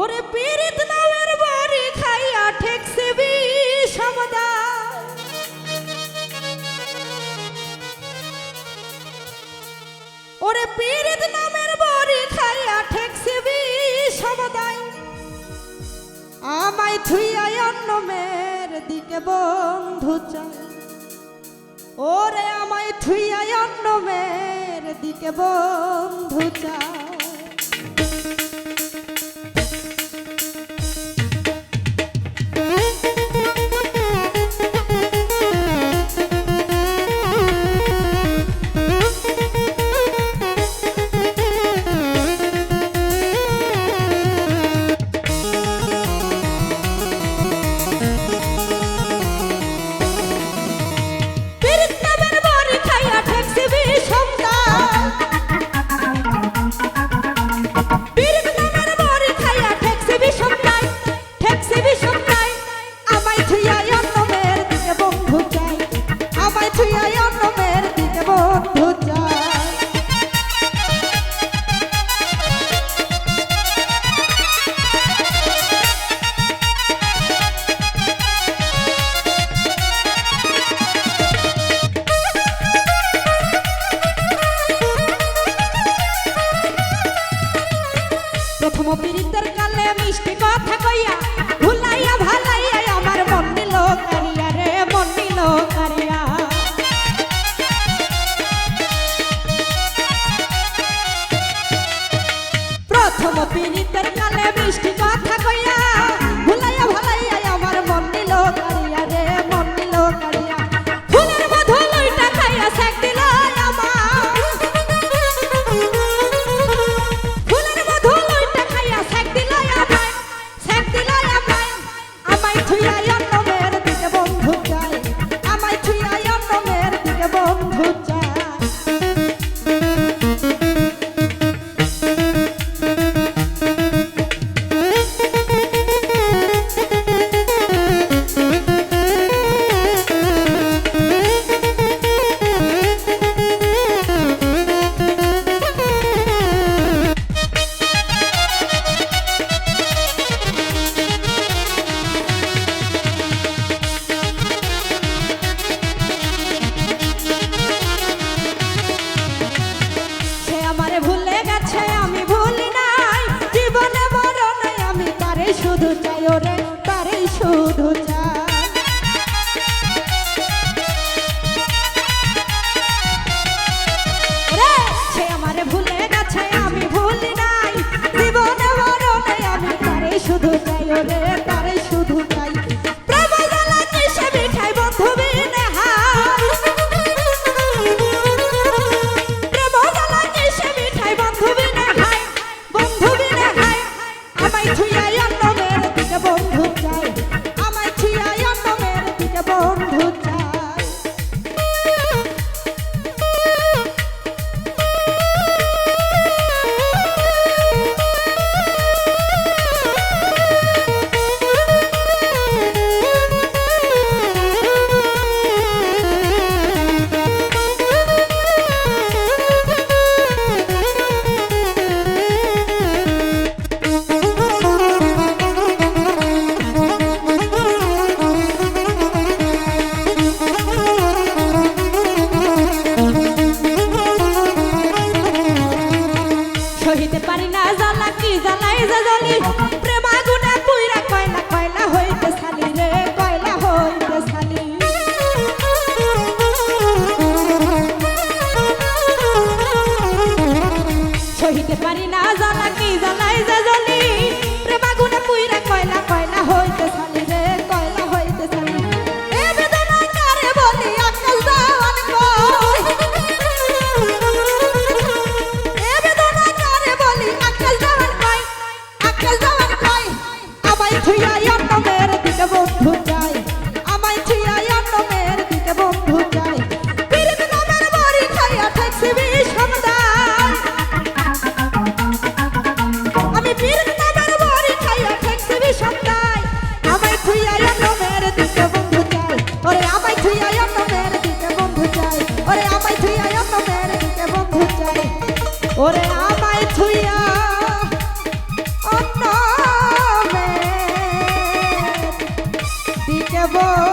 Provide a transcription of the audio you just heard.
ওরে পীড়িত নামের বাড়ি খাইয়া ঠেকছে বিষমদায়। ওরে পীড়িত নামের বাড়ি খাইয়া ঠেকছে বিষমদায়। আমায় থুইয়া অন্য মেয়ের দিকে বন্ধু চাই। ওরে আমায় থুইয়া অন্য মেয়ের দিকে বন্ধু চাই। প্রথম পীড়িতের কালে মিষ্টি কথা কইয়া ভুলাইয়া ভালাইয়া আমার মন নিল কারিয়া রে, মন নিল কারিয়া। প্রথম পীড়িতের কালে মিষ্টি কথা কইয়া ভুলাইয়া ভালাইয়া আমার মন নিল কারিয়া রে, মন নিল কারিয়া। ফুলের মধু লইটা খাইয়া সেক দিল আমার। শুধু চাই ওরে, তারে শুধু চাই। রে সে আমারে ভুলে গেছে, আমি ভুলি নাই। জীবনে মরণে আমি তারে শুধু চাই ওরে, তারে শুধু চাই। প্রেম জ্বালা কিসে মিঠাই বন্ধু বিনে হাই। প্রেম জ্বালা কিসে মিঠাই বন্ধু বিনে হাই, বন্ধু বিনে হাই। আমায় থুইয়া অন্য মেয়ের দিকে বন্ধু চাই, আমায় থুইয়া অন্য মেয়ের দিকে বন্ধু চাই। সহিতে পারি না জ্বালা, কি জ্বালাই যে জ্বলি। প্রেম আগুনে পুইরা কয়লা কয়লা হইতে ছালি রে, কয়লা হইতে ছালি। সহিতে পারি না জ্বালা, কি জ্বালাই যে জ্বলি। প্রেম আগুনে পুইরা কয়লা কয়লা হইতে ছালি রে, কয়লা হইতে ছালি। এ বেদনা কারে বলি আকাশ দেওয়ান কই। আমায় থুইয়া অন্য মেয়ের দিকে বন্ধু চাই, আমায় থুইয়া অন্য মেয়ের দিকে বন্ধু চাই। পীড়িত নামের বাড়ি খাইয়া ঠেকছে বিষমদায়। আমি দেব